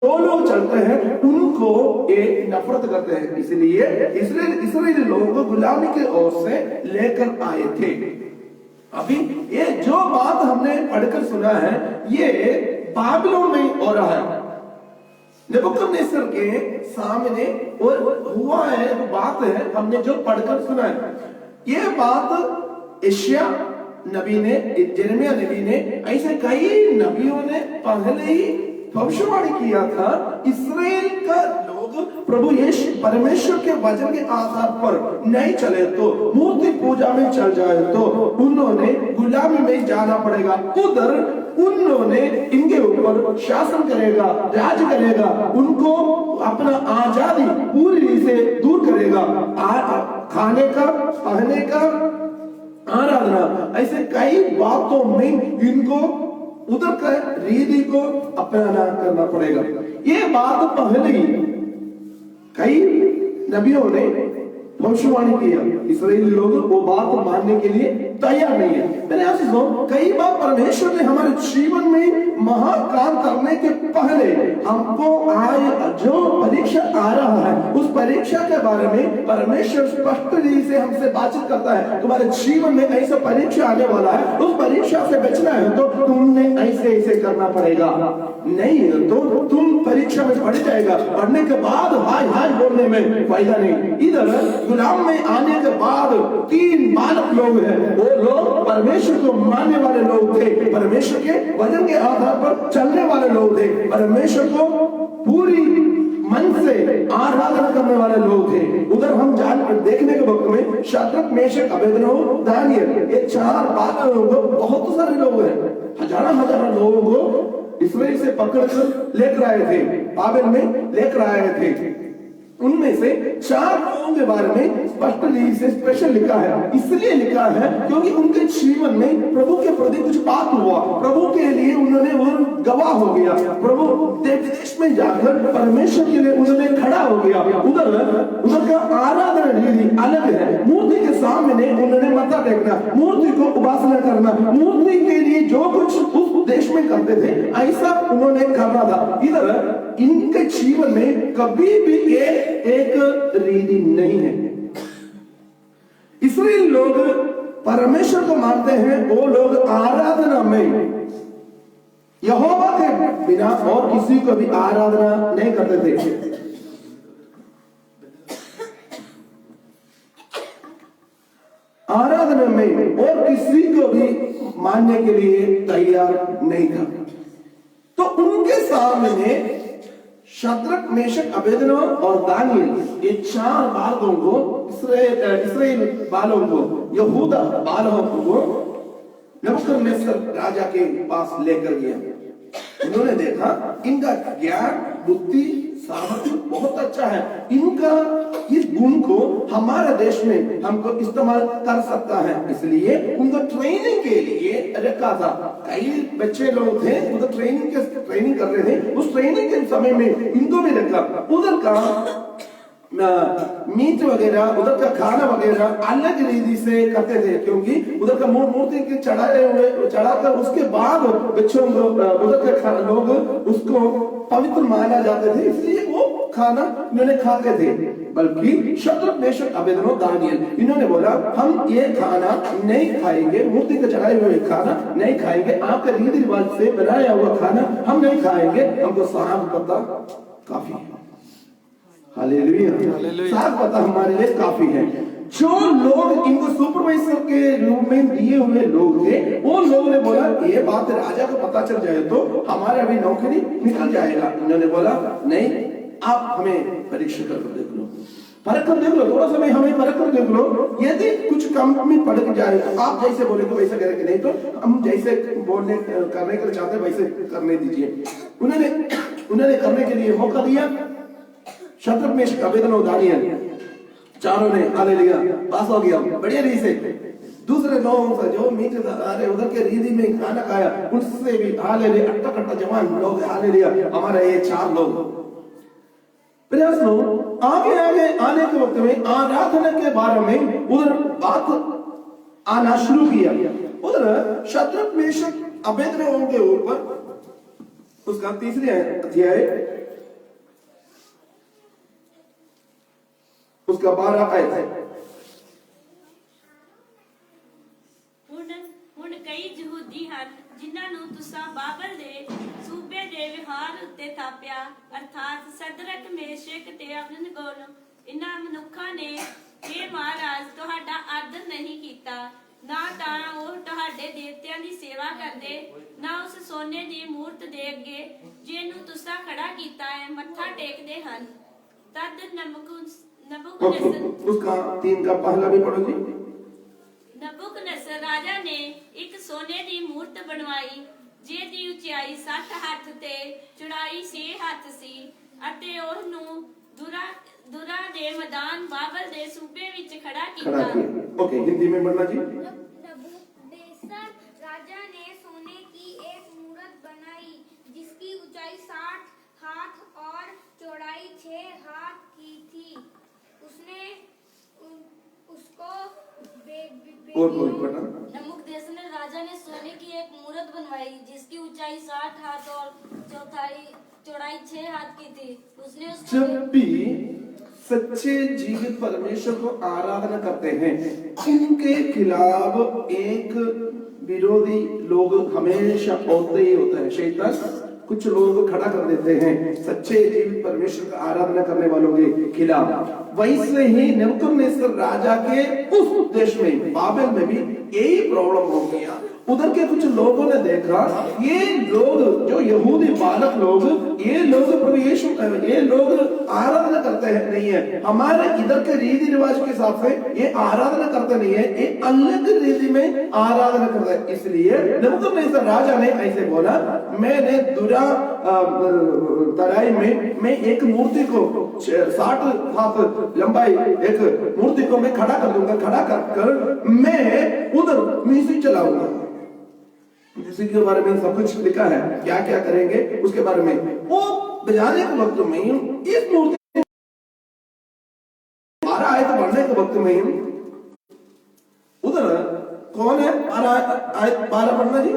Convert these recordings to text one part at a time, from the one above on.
जो लोग चलते हैं उनको ये नफरत करते हैं, इसलिए इसराइली लोगों को गुलामी की ओर से लेकर आए थे। अभी ये जो बात हमने पढ़कर सुना है ये बाबिलोन में हो रहा है, नेबुकदनेस्सर के सामने और हुआ है, बात है हमने जो पढ़कर सुना है। ये बात यशायाह नबी ने, यिर्मयाह नबी ने, ऐसे कई नबियों ने पहले ही भविष्यवाणी किया था। इस्राएल का लोग प्रभु यीशु परमेश्वर के वचन के आधार पर नहीं चले तो, मूर्ति पूजा में चल जाए तो उन्होंने गुलामी में जाना पड़ेगा। उधर उन्होंने इनके ऊपर शासन करेगा, राज करेगा, उनको अपना आजादी पूरी से दूर करेगा, खाने का, पहनने का, आराधना, ऐसे कई बातों में इनको उधर का रीति को अपनाना करना पड़ेगा। ये बात पहले ही कई नबियों ने भविष्यवाणी किया, इस्राएली लोग वो बात मानने के लिए तैयार नहीं है। मैंने आपसे सुनो, कई बार परमेश्वर ने हमारे जीवन में महान काम करने के पहले हमको जो परीक्षा आ रहा है उस परीक्षा के बारे में परमेश्वर स्पष्ट रीति से हमसे बातचीत करता है। तुम्हारे जीवन में ऐसा परीक्षा आने वाला है, उस परीक्षा से बचना है तो तुमने ऐसे ऐसे करना पड़ेगा, नहीं तो तुम परीक्षा में पढ़ जाएगा, पढ़ने के बाद हाय हाय बोलने में फायदा नहीं। इधर गुलाम में आने के बाद 3 बालक लोग हैं, वो लोग परमेश्वर को मानने वाले लोग थे, परमेश्वर के वचन के आधार पर चलने वाले लोग थे, परमेश्वर को पूरी मन से आराधना करने वाले लोग थे। उधर हम देखने के वक्त में शद्रक, मेशक, अबेदनगो, दानियल, ये 4 बालक लोग, बहुत सारे लोग हैं, हजारों लोगों को इस्राएल से पकड़कर लेकर आए थे, बाबेल में लेकर आए थे। उनमें से 4 लोगों के बारे में स्पष्ट रीति से स्पेशल लिखा है, इसलिए लिखा है क्योंकि उनके जीवन में प्रभु के प्रति कुछ बात हुआ, प्रभु के लिए उन्होंने वो गवाह हो गया, प्रभु देश में जाकर परमेश्वर के लिए उन्होंने खड़ा हो गया। उधर का आराधना रीति अलग है, मूर्ति के सामने उन्होंने माथा टेकना, मूर्ति को उपासना करना, मूर्ति के लिए जो कुछ उस देश में करते थे ऐसा उन्होंने करना था। इधर इनके जीवन में कभी भी ये एक रीति नहीं है। इसराइल लोग परमेश्वर को मानते हैं, वो लोग आराधना में यहोवा के बिना और किसी को भी आराधना नहीं करते थे। आराधना में और किसी को भी मानने के लिए तैयार नहीं था। तो उनके सामने शद्रक, मेशक, अबेदनगो और दानियल, ये 4 बालकों को, इस्राएल बालों को, यहूदा बालों को नेबुकदनेस्सर राजा के पास लेकर गया। उन्होंने देखा इनका ज्ञान, बुद्धि, सामर्थ्य बहुत अच्छा है, इनका इस गुण को हमारे देश में हमको इस्तेमाल कर सकता है, इसलिए उनको ट्रेनिंग के लिए रखा था। कई बच्चे लोग थे उधर ट्रेनिंग कर रहे थे, उस ट्रेनिंग के समय में इनको भी रखा। उधर का मीट वगैरह, उधर का खाना वगैरह अलग रीति से करते थे, क्योंकि उधर का मूर्ति के चढ़ाकर उसके बाद बच्चों को उधर के लोग उसको पवित्र माना जाते थे, इसलिए वो खाना इन्होंने खाते थे। बल्कि शद्रक, मेशक, अबेदनगो, दानियल इन्होंने बोला हम ये खाना नहीं खाएंगे, मूर्ति के चढ़ाए हुए खाना नहीं खाएंगे, आपके रीति रिवाज से बनाया हुआ खाना हम नहीं खाएंगे, हमको साग पत्ता काफी है। हालेलुया, साग पत्ता हमारे लिए काफी है। जो लोग इनको सुपरवाइजर के रूप में दिए हुए लोग थे, वो लोगों ने बोला ये बात राजा को पता चल जाए तो हमारे अभी नौकरी निकल जाएगा। उन्होंने बोला नहीं, आप हमें परीक्षा कर देख लो, परख कर देख लो, थोड़ा समय हमें परख कर देख लो, यदि कुछ कम में पड़ जाए तो आप जैसे बोले तो वैसे करेंगे, नहीं तो हम जैसे बोलने करने के चाहते वैसे करने दीजिए। उन्होंने करने के लिए मौका दिया। शद्रक, मेशक, अबेदनगो, दानियल 4 ने हालेलुया पास हो गया बढ़िया रीति से। दूसरे लोगों से जो मीट उधर के रीति में खाना खाया उससे भी हालेलुया, अट्टा जवान लोग हालेलुया, हमारे ये 4 लोग। आगे आने के वक्त में आराधना के बारे में उधर बात आना शुरू किया। उधर शद्रक, मेशक, अबेदनगो के ऊपर उसका 3 अध्याय उसका 12 आयत है। ਹੁਣ ਕਈ ਯਹੂਦੀ ਹਨ ਜਿਨ੍ਹਾਂ ਨੂੰ ਤੁਸਾਂ ਬਾਬਲ ਦੇ ਸੂਬੇ ਦੇ ਵਿਹਾਰ ਉੱਤੇ ਥਾਪਿਆ, ਅਰਥਾਤ ਸਦਰਕ, ਮੇਸ਼ਕ ਤੇ ਅਬਦਨਗੋ, ਇਨ੍ਹਾਂ ਮਨੁੱਖਾਂ ਨੇ ਇਹ ਮਹਾਰਾਜ ਤੁਹਾਡਾ ਆਦਰ ਨਹੀਂ ਕੀਤਾ, ਨਾ ਤਾਂ ਉਹ ਤੁਹਾਡੇ ਦੇਵਤਿਆਂ ਦੀ ਸੇਵਾ ਕਰਦੇ, ਨਾ ਉਸ ਸੋਨੇ ਦੀ ਮੂਰਤ ਦੇ ਅੱਗੇ ਜਿਹਨੂੰ ਤੁਸਾਂ ਖੜਾ ਕੀਤਾ ਹੈ ਮੱਥਾ ਟੇਕਦੇ ਹਨ। ਤਦ ਨਬੂਕਦਨੇਸਰ उसका 3 का पहला भी पढ़ो जी। ਨਬੂਕਦਨੇਸਰ ਰਾਜਾ ਨੇ ਇੱਕ ਸੋਨੇ ਦੀ ਮੂਰਤ ਬਣਵਾਈ ਜਿਹਦੀ ਉਚਾਈ 60 ਹੱਥ ਤੇ ਚੌੜਾਈ 6 ਹੱਥ ਸੀ, ਅਤੇ ਉਹਨੂੰ ਦੁਰਾ ਦੇ ਮੈਦਾਨ ਬਾਬਲ ਦੇ ਸੂਬੇ ਵਿੱਚ ਖੜਾ ਕੀਤਾ। ओके, हिंदी में पढ़ना जी। नबूकदनेस्सर राजा ने सोने की एक मूरत बनाई जिसकी ऊंचाई 60 हाथ और चौड़ाई 6 हाथ की थी। उसने उसको और कोई पढ़ना। नबूकदनेस्सर राजा ने सोने की एक मूरत बनवाई जिसकी ऊंचाई 60 हाथ और चौड़ाई 6 हाथ की थी। उसने उसको जब भी सच्चे जीवित परमेश्वर को आराधना करते हैं, उनके खिलाफ एक विरोधी लोग हमेशा होते ही होता है। शैतान कुछ लोग खड़ा कर देते हैं सच्चे जीवित परमेश्वर का आराधना करने वालों के खिलाफ। वैसे ही नबूकदनेस्सर राजा के उस देश में बाबेल में भी यही प्रॉब्लम हो गया। उधर के कुछ लोगों ने देखा ये लोग जो यहूदी बालक लोग, ये लोग प्रभु यीशु, ये लोग आराधना करते हैं नहीं है, हमारे इधर के रीति रिवाज के हिसाब से ये आराधना करते नहीं है, ये अलग रीति में आराधना करते हैं। इसलिए नबूकदनेस्सर राजा ने ऐसे बोला, मैंने दुरा तराई में मैं एक मूर्ति को 60 हाथ लंबाई एक मूर्ति को मैं खड़ा कर दूंगा, खड़ा कर मैं उधर म्यूजिक चलाऊंगा। म्यूजिक के बारे में सब कुछ लिखा है, क्या क्या करेंगे उसके बारे में। वो बजाने के वक्त में इस मूर्ति 12 आयत पढ़ने के वक्त में उधर कौन है 12 पढ़ना जी।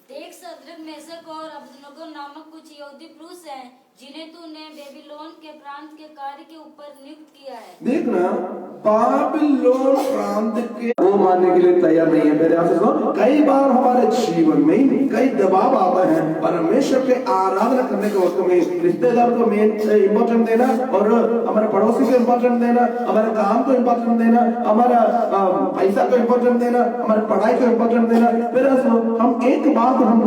देख, सदरक, मेशक और अबदनगो नामक कुछ यहूदी पुरुष हैं जिन्हें तूने बेबीलोन के प्रांत के कार्य के ऊपर नियुक्त किया है। देखना, बाबिलोन प्रांत के वो मानने के लिए तैयार नहीं है। मेरे आपसे सुनो, कई बार हमारे जीवन में कई दबाव आता है परमेश्वर के आराधना करने के वक्त में। रिश्तेदार को मेन इम्पोर्टेंट देना और हमारे पड़ोसी को इम्पोर्टेंट देना, हमारे काम को इम्पोर्टेंट देना, हमारा पैसा को इम्पोर्टेंट देना, हमारे पढ़ाई को इम्पोर्टेंट देना। मेरे सुनो, हम एक बात हम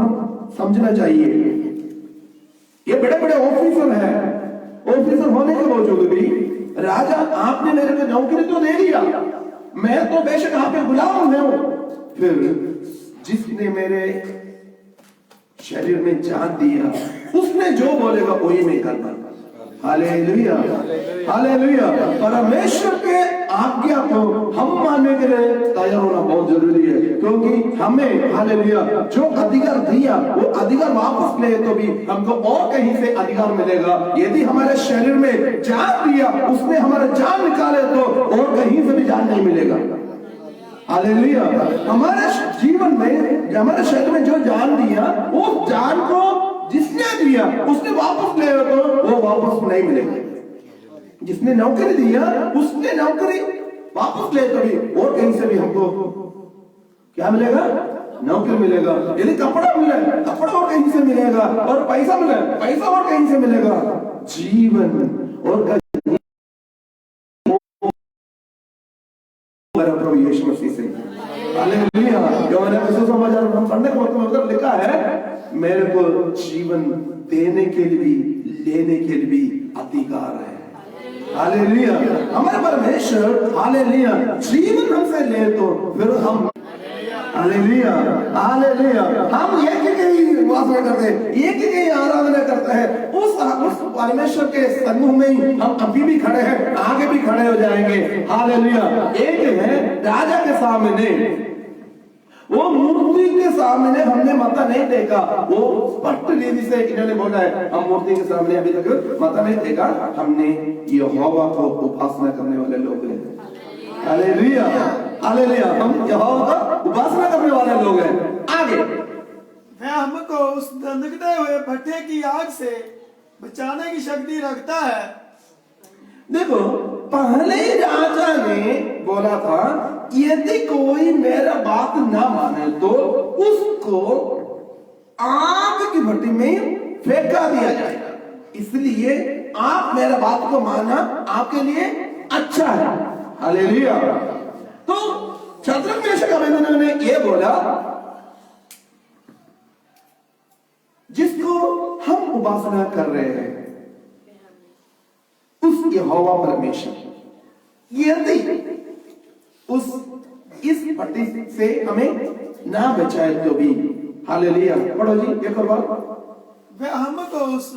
समझना चाहिए, ये बड़े बड़े ऑफिसर हैं, ऑफिसर होने के बावजूद भी राजा आपने मेरे को नौकरी तो दे दिया, मैं तो बेशक यहाँ पे गुलाम हूं, फिर जिसने मेरे शरीर में जान दिया उसने जो बोलेगा वही मैं करना। Hallelujah, hallelujah. परमेश्वर के आज्ञा को हम मानने के लिए तैयार होना बहुत जरूरी है, क्योंकि हमें हालेलुया जो अधिकार दिया वो अधिकार वापस ले तो भी हमको और कहीं से अधिकार मिलेगा। यदि हमारे शरीर में जान दिया उसने हमारा जान निकाले तो और कहीं से भी जान नहीं मिलेगा। हालेलुया। हमारे जीवन में हमारे शरीर में जो जान दिया उस जान को जिसने दिया उसने वापस ले तो वो वापस नहीं मिलेगा। जिसने नौकरी दिया उसने नौकरी वापस ले तो भी और कहीं से भी हमको क्या मिलेगा? नौकरी मिलेगा। यदि कपड़ा मिले कपड़ा और कहीं से मिलेगा, और पैसा मिले पैसा और कहीं से मिलेगा। जीवन और प्रभु यीशु मसीह से। हालेलुया। यूहन्ना के सुसमाचार हम पढ़ने को मतलब लिखा है, मेरे को जीवन देने के लिए भी लेने के लिए भी अधिकार है। हालेलुया। हमारे परमेश्वर हालेलुया जीवन हमसे ले तो फिर हम हालेलुया हालेलुया हम एक ही वासना करते हैं, एक ही आराधना करते हैं। उस परमेश्वर के समूह में ही हम अभी भी खड़े हैं, आगे भी खड़े हो जाएंगे। हालेलुया। एक है राजा के सामने, वो मूर्ति के सामने हमने माथा नहीं टेका। वो स्पष्ट रीति से इन्होंने बोला है, हम मूर्ति के सामने अभी तक माथा नहीं टेका, हमने यहोवा को उपासना करने वाले लोग हैं। Hallelujah hallelujah. हम यहोवा का उपासना करने वाले लोग हैं। आगे, वह हमको उस दंदकते हुए भट्ठे की आग से बचाने की शक्ति रखता है। देखो पहले ही राजा ने बोला था यदि कोई मेरा बात ना माने तो उसको आग की भट्टी में फेंका दिया जाएगा। इसलिए आप मेरा बात को मानना आपके लिए अच्छा है। हालेलुया। तो शद्रक मेशक अबेदनगो ने ये बोला जिसको हम उपासना कर रहे हैं उस यहोवा परमेश्वर यदि इस भट्टी से हमें ना बचाए तो भी। हालेलुया। पढ़ो जी एक और बार। वह हमको उस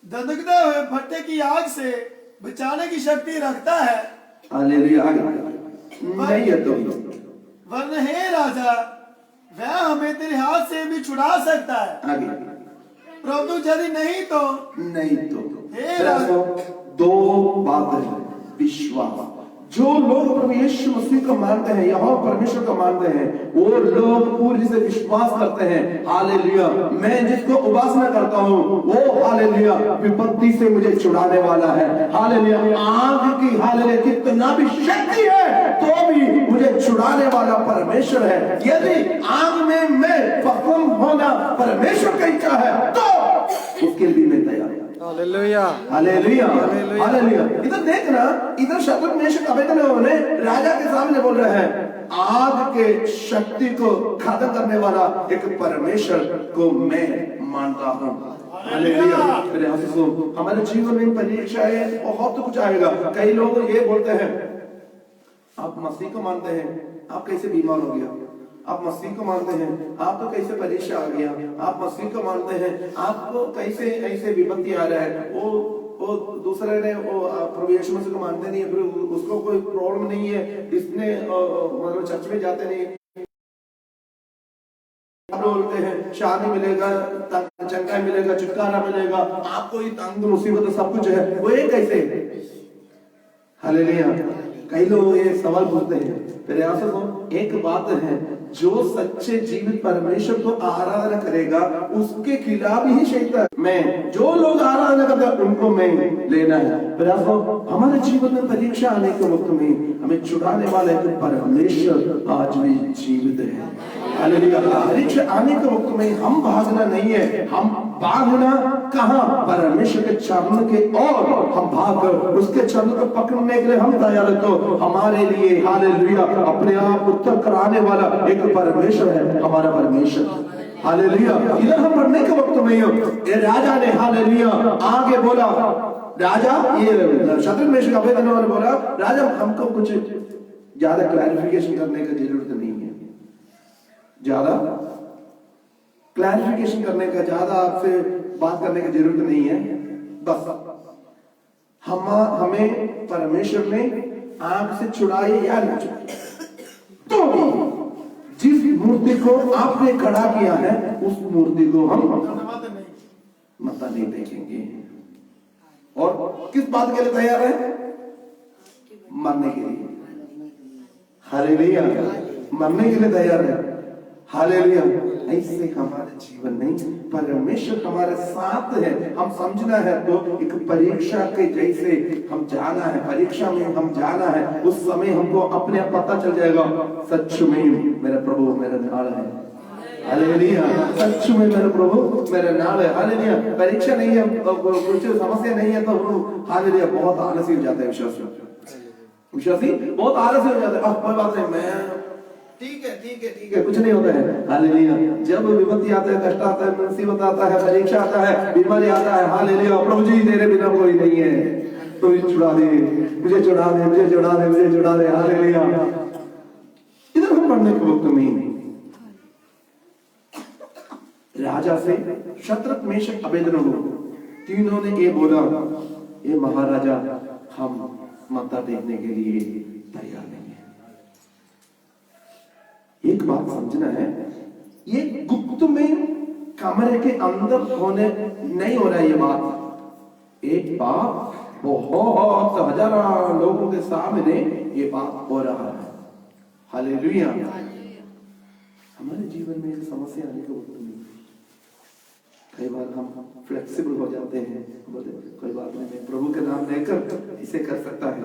धधकते हुए भट्टे की आग से बचाने की शक्ति रखता है। हालेलुया। नहीं है तो वरन हे राजा वह हमें तेरे हाथ से भी छुड़ा सकता है, आगे परंतु यदि नहीं तो नहीं तो। हे राजा दो बातें हैं। विश्वास, जो लोग प्रभु यीशु मसीह को मानते हैं, यहोवा परमेश्वर को मानते हैं, वो लोग पूरी से विश्वास करते हैं। हालेलुया। मैं जिसको उपासना करता हूँ वो हालेलुया विपत्ति से मुझे छुड़ाने वाला है। हालेलुया। आग की हालेलुया कितना भी शक्ति है तो भी मुझे छुड़ाने वाला परमेश्वर है। यदि आग में मैं भस्म होना परमेश्वर की इच्छा है तो उसके लिए मैं तैयार हूं। Hallelujah hallelujah hallelujah. इधर देखना, इधर शद्रक मेशक अबेदनगो ने राजा के सामने बोल रहे हैं आग के शक्ति को खत्म करने वाला एक परमेश्वर को मैं मानता हूँ। हालेलुया। मेरे आशीषों, हमारे जीवन में परीक्षाएं बहुत कुछ आएगा। कई लोग ये बोलते हैं आप मसीह को मानते हैं, आप कैसे बीमार हो गया? आप मसीह को मानते हैं, आप तो कैसे परीक्षा आ गया? आप मसीह को मानते हैं, आपको कैसे ऐसे विपत्ति आ रहा है? वो दूसरे ने वो प्रभु यीशु मसीह को मानते नहीं है, फिर उसको कोई प्रॉब्लम नहीं है, इसने मतलब चर्च में जाते नहीं। आप बोलते हैं शादी मिलेगा, चंगा मिलेगा, छुटकारा मिलेगा, आपको ये तंग मुसीबत सब कुछ है, वो ये कैसे? हालेलुया। कई लोग ये सवाल पूछते हैं। फिर एक बात है, जो सच्चे जीवित परमेश्वर को आराधना करेगा उसके खिलाफ ही शैतान मैं, जो लोग आराधना करते हैं उनको मैं लेना है। फिर हमारे जीवन में परीक्षा आने के वक्त में हमें छुड़ाने वाला है परमेश्वर आज भी जीवित है। हालेलुया। परीक्षा आने के वक्त में हम भागना नहीं है, हम भागना कहाँ? परमेश्वर के चरण के और हम भाग उसके चरण को पकड़ने के लिए हम तैयार है। तो हमारे लिए हालेलुया अपने आप उत्तर कराने वाला एक परमेश्वर है, हमारा परमेश्वर। हालेलुया। इधर हम पढ़ने के वक्त में ये राजा ने हालेलुया आगे बोला, राजा ये शद्रक मेशक अबेदनगो ने बोला राजा हमको कुछ ज्यादा क्लैरिफिकेशन करने की जरूरत नहीं है, ज्यादा क्लैरिफिकेशन करने का, ज्यादा आपसे बात करने की जरूरत नहीं है। बस हमें परमेश्वर ने आग से छुड़ाए या न छुड़ाए तो भी जिस मूर्ति को आपने खड़ा किया है उस मूर्ति को हम मत नहीं देखेंगे। और किस बात के लिए तैयार है? मरने के लिए। हालेलुया। मरने के लिए तैयार है। हालेलुया। ऐसे हमारे जीवन में परमेश्वर हमारे साथ है। हम समझना है तो एक परीक्षा के जैसे हम जाना है, परीक्षा में हम जाना है, उस समय हमको अपने आप पता चल जाएगा सच में मेरा प्रभु मेरे नाल है। हालेलुया। सच में मेरा प्रभु मेरे नाल है। हालेलुया। परीक्षा नहीं है, कुछ समस्या नहीं है तो हालेलुया बहुत आलसी हो जाता है विश्वासी बहुत आलसी हो जाता है। कोई बात नहीं, मैं ठीक है कुछ नहीं होता है। हालेलुया। जब विपत्ति आता है, कष्ट आता है, मुसीबत आता है, परीक्षा आता है, बीमारी आता है, हालेलुया प्रभु जी तेरे बिना कोई नहीं है, तो छुड़ा दे, मुझे छुड़ा दे, मुझे छुड़ा दे, मुझे छुड़ा दे। हालेलुया। इधर हम पढ़ने के वक्त में राजा से शद्रक मेशक अबेदनगो तीनों ने ये बोला, ये महाराजा हम माता देखने के लिए तैयार नहीं है। एक बात समझना है, ये गुप्त में कमरे के अंदर होने नहीं हो रहा है। ये बात एक बात बहुत हजारों लोगों के सामने ये बात हो रहा है। हालेलुया। हमारे जीवन में एक समस्या आने के वक्त में कई बार हम फ्लेक्सिबल हो जाते हैं, बोलते कोई बात नहीं, प्रभु के नाम लेकर इसे कर सकता है।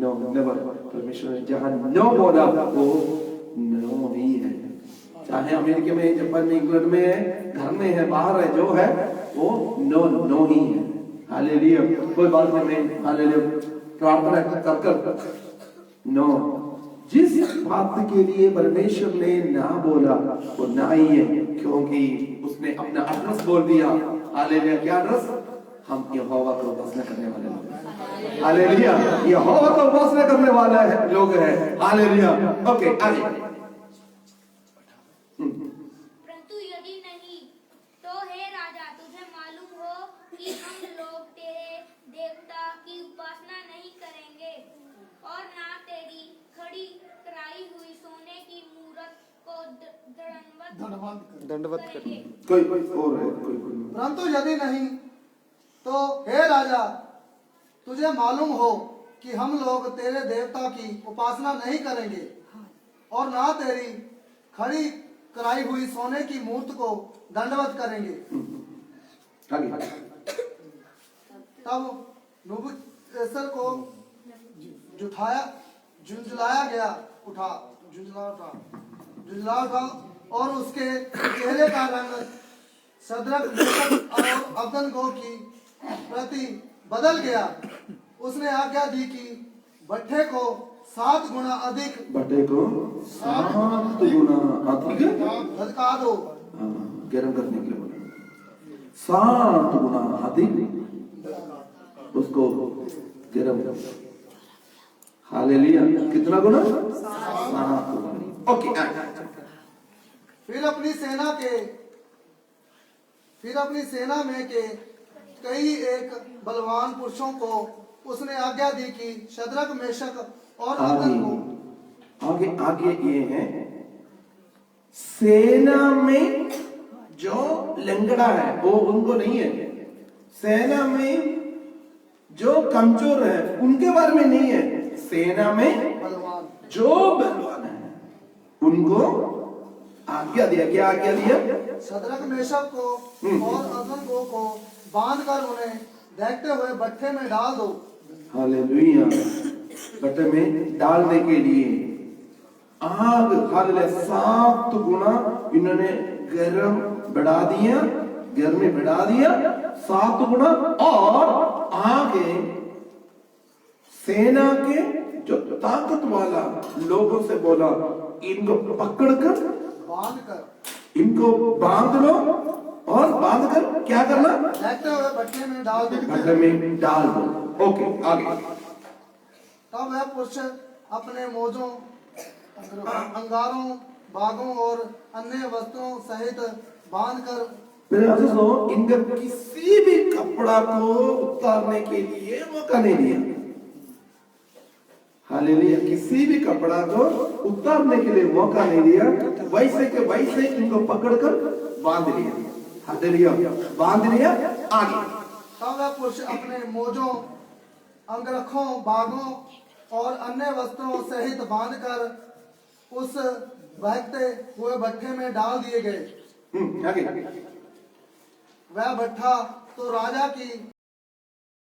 No never. परमेश्वर ने जहां नो बोला वो नो ही है। चाहे अमेरिका में, जापान में, इंग्लैंड में है, घर में है, बाहर है, जो है वो नो नो ही है। हालेलुया। कोई बात नहीं, मैं हालेलुया प्रार्थना कर नो। जिस बात के लिए परमेश्वर ने ना बोला वो ना ही है, क्योंकि उसने अपना एड्रेस बोल दिया। हालेलुया। क्या एड्रेस? हम यहोवा को उपासना करने वाले लोग। हालेलुया। यहोवा को उपासना करने वाला है लोग हैं। हालेलुया। ओके, आगे। परंतु यदि नहीं तो हे राजा, तुझे मालूम हो कि हम लोग तेरे देवता की उपासना नहीं करेंगे और ना तेरी खड़ी कराई हुई सोने की मूरत को दंडवत करेंगे। कोई और है? कोई परंतु यदि नहीं तो हे राजा, तुझे मालूम हो कि हम लोग तेरे देवता की उपासना नहीं करेंगे और ना तेरी खड़ी कराई हुई सोने की मूर्त को दंडवत करेंगे। आगे। तब नबूकदनेस्सर को झुंझुलाया उठा और उसके चेहरे का रंग शद्रक, मेशक और अबदनगो की प्रति बदल गया। उसने आज्ञा दी कि भट्ठे को 7 गुना अधिक धधका दो। गर्म करने के लिए बोला 7 गुना अधिक उसको गर्म। हालेलुया। कितना गुना? 7 गुना। ओके। फिर अपनी सेना में के कई एक बलवान पुरुषों को उसने आज्ञा दी कि शद्रक, मेशक और अबदनगो आगे ये है, सेना में जो लंगड़ा है वो उनको नहीं है। सेना में जो कमजोर है उनके बारे में नहीं है। सेना में बलवान जो बलवान है उनको आज्ञा दिया। क्या आज्ञा दिया? शद्रक, मेशक को और अबदनगो को बांधकर उन्हें देखते हुए भट्ठे में डाल दो। हालेलुया। भट्ठे में डालने के लिए आग, हालेलुया, 7 गुना इन्होंने गर्मी बढ़ा दिया 7 गुना। और आगे सेना के जो ताकत वाला लोगों से बोला, इनको पकड़कर इनको बांध लो और बांधकर क्या करना? देखते हुए भट्ठे में डाल दो। भट्ठे में डाल दो। ओके, आगे। तब वह पुरुष अपने मोजों, अंगारों, बागों और अन्य वस्तुओं सहित बांधकर इनका किसी भी कपड़ा को उतारने के लिए मौका नहीं दिया। हालेलुया। किसी भी कपड़ा को उतारने के लिए मौका नहीं दिया। वैसे के वैसे इनको पकड़कर बांध लिया। हालेलुया। बांध लिया। आगे। तब वह पुरुष अपने मोजों, अंगरखों, बागों और अन्य वस्त्रों सहित बांधकर उस बहते हुए भट्ठे में डाल दिए गए। आगे। वह भट्ठा तो राजा की